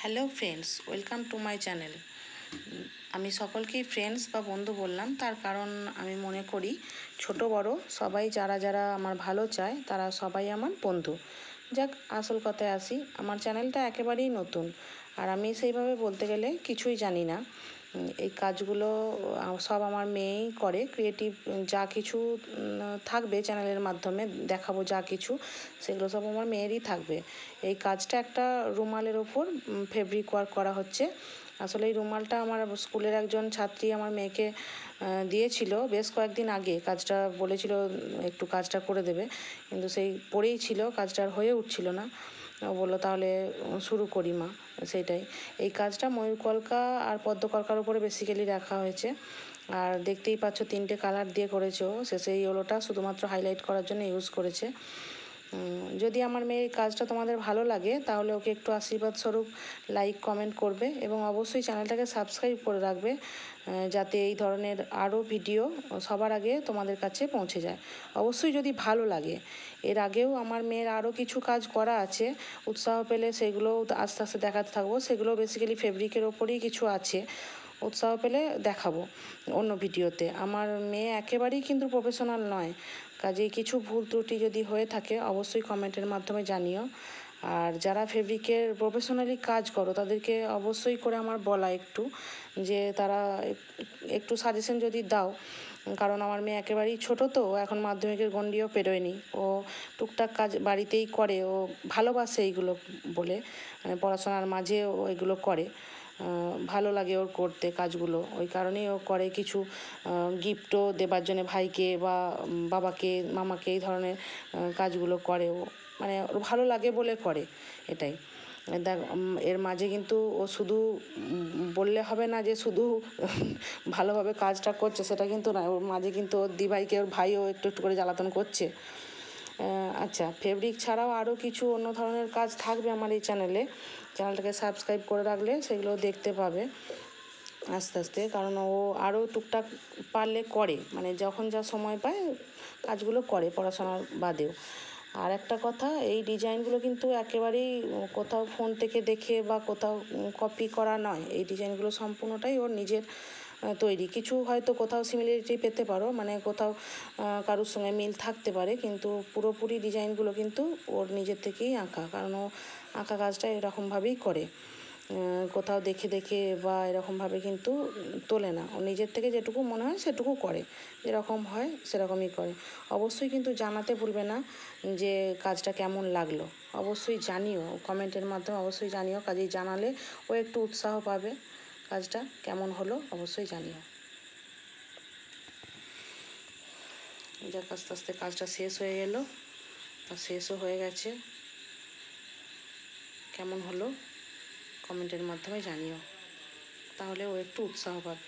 Hello friends, welcome to my channel. আমি সকলকেই friends বা বন্ধু বললাম, তার কারণ আমি মনে করি ছোট বড় সবাই যারা যারা আমার ভালো চায় তারা সবাই আমার বন্ধু। যাক, আসল কথায় আসি, আমার চ্যানেলটা একেবারেই নতুন আর আমি সেইভাবে বলতে গেলে কিছুই জানি না। এই কাজগুলো সব আমার মেয়েই করে। ক্রিয়েটিভ যা কিছু থাকবে চ্যানেলের মাধ্যমে দেখাবো, যা কিছু সেগুলো সব আমার মেয়েরই থাকবে। এই কাজটা একটা রুমালের ওপর ফেব্রিক ওয়ার্ক করা হচ্ছে। আসলে এই রুমালটা আমার স্কুলের একজন ছাত্রী আমার মেয়েকে দিয়েছিল বেশ কয়েকদিন আগে। কাজটা বলেছিল একটু কাজটা করে দেবে, কিন্তু সেই পড়েই ছিল, কাজটা আর হয়ে উঠছিল না। ও বললো তাহলে শুরু করি মা। সেটাই, এই কাজটা ময়ূরকলকা আর পদ্মকলকার উপরে বেসিক্যালি রাখা হয়েছে। আর দেখতেই পাচ্ছ 3টে কালার দিয়ে করেছে ও। শেষে এই ইয়েলোটা শুধুমাত্র হাইলাইট করার জন্য ইউজ করেছে। যদি আমার মেয়ের কাজটা তোমাদের ভালো লাগে তাহলে ওকে একটু আশীর্বাদ স্বরূপ লাইক কমেন্ট করবে এবং অবশ্যই চ্যানেলটাকে সাবস্ক্রাইব করে রাখবে, যাতে এই ধরনের আরও ভিডিও সবার আগে তোমাদের কাছে পৌঁছে যায়। অবশ্যই যদি ভালো লাগে। এর আগেও আমার মেয়ের আরও কিছু কাজ করা আছে, উৎসাহ পেলে সেগুলোও আস্তে আস্তে দেখাতে থাকবো। সেগুলো বেসিক্যালি ফেব্রিকের ওপরেই কিছু আছে, উৎসাহ পেলে দেখাবো অন্য ভিডিওতে। আমার মেয়ে একেবারেই কিন্তু প্রফেশনাল নয়, কাজেই কিছু ভুল ত্রুটি যদি হয়ে থাকে অবশ্যই কমেন্টের মাধ্যমে জানিও। আর যারা ফেব্রিকের প্রফেশনালি কাজ করো তাদেরকে অবশ্যই করে আমার বলা একটু, যে তারা একটু সাজেশন যদি দাও, কারণ আমার মেয়ে একেবারেই ছোটো, তো এখন মাধ্যমিকের গণ্ডিও পেরোয়নি। ও টুকটাক কাজ বাড়িতেই করে, ও ভালোবাসে এইগুলো বলে, মানে পড়াশোনার মাঝে ও এগুলো করে। ভালো লাগে ওর করতে কাজগুলো, ওই কারণেই ও করে। কিছু গিফটও দেবার জন্য ভাইকে বা বাবাকে মামাকে এই ধরনের কাজগুলো করে ও, মানে ওর ভালো লাগে বলে করে, এটাই। দেখ, এর মাঝে কিন্তু ও শুধু বললে হবে না যে শুধু ভালোভাবে কাজটা করছে, সেটা কিন্তু না। ওর মাঝে কিন্তু ওর দিভাইকে, ওর ভাইও একটু একটু করে জ্বালাতন করছে। আচ্ছা, ফেব্রিক ছাড়াও আরও কিছু অন্য ধরনের কাজ থাকবে আমার এই চ্যানেলটাকে সাবস্ক্রাইব করে রাখলে সেগুলো দেখতে পাবে আস্তে আস্তে। কারণ ও আরও টুকটাক পারলে করে, মানে যখন যা সময় পায় কাজগুলো করে পড়াশোনার বাদেও। আর একটা কথা, এই ডিজাইনগুলো কিন্তু একেবারেই কোথাও ফোন থেকে দেখে বা কোথাও কপি করা নয়। এই ডিজাইনগুলো সম্পূর্ণটাই ওর নিজের তৈরি। কিছু হয়তো কোথাও সিমিলারিটি পেতে পারো, মানে কোথাও কারোর সঙ্গে মিল থাকতে পারে, কিন্তু পুরোপুরি ডিজাইনগুলো কিন্তু ওর নিজের থেকেই আঁকা। কারণ ও আঁকা কাজটা এরকমভাবেই করে, কোথাও দেখে দেখে বা এরকমভাবে কিন্তু তোলে না। ও নিজের থেকে যেটুকু মনে হয় সেটুকু করে, যেরকম হয় সেরকমই করে। অবশ্যই কিন্তু জানাতে ভুলবে না যে কাজটা কেমন লাগলো। অবশ্যই জানিও, কমেন্টের মাধ্যমে অবশ্যই জানিও। কাজেই জানালে ও একটু উৎসাহ পাবে। কাজটা কেমন হলো অবশ্যই জানিও। যাক, আস্তে আস্তে কাজটা শেষ হয়ে এলো, শেষও হয়ে গেছে। কেমন হলো কমেন্টের মাধ্যমে জানিও, তাহলে ও একটু উৎসাহ পাবে।